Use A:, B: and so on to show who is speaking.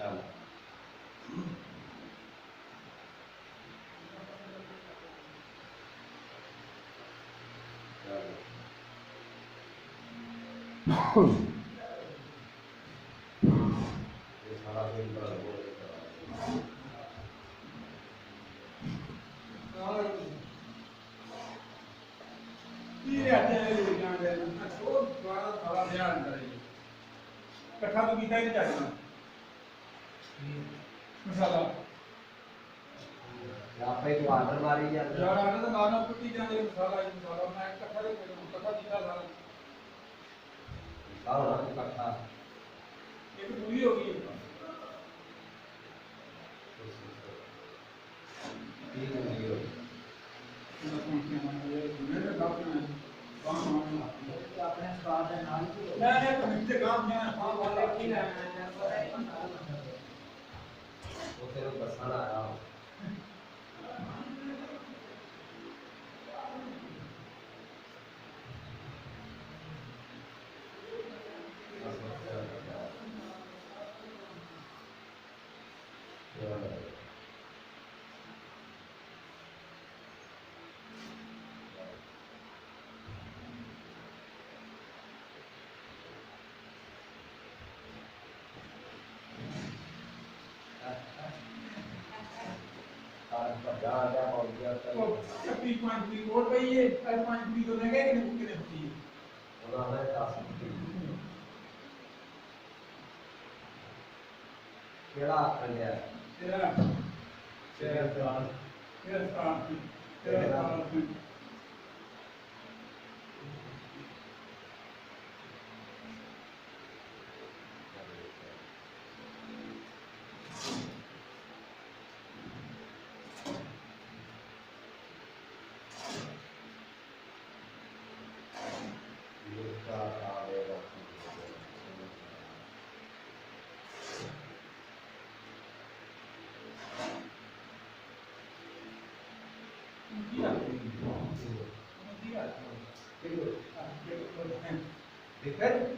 A: चल ये सारा दिन का बोल
B: कट्ठा तो कीता ही नहीं जाना मसाला
A: आप ही तो आर्डर मारी
B: यार आटा तो मारना कुत्ती जाने मसाला ही मसाला मैं कट्ठा तो कट्ठा कीता सारा
A: आओ ना इकट्ठा
B: एक पूरी हो गई
A: ठीक हो गई
B: अपने स्वाद है नाल नहीं कमिटी काम में हां वाले की लेना
A: वो तेरे बरसाना आया
B: चप्पी पांच पूरी कोट भाई ये पांच पूरी तो लगे कि नहीं कितने होती है
A: उन्होंने टास्क केड़ा आखन दिया
B: तेरा तेरा साल तेरा साल
A: देखकर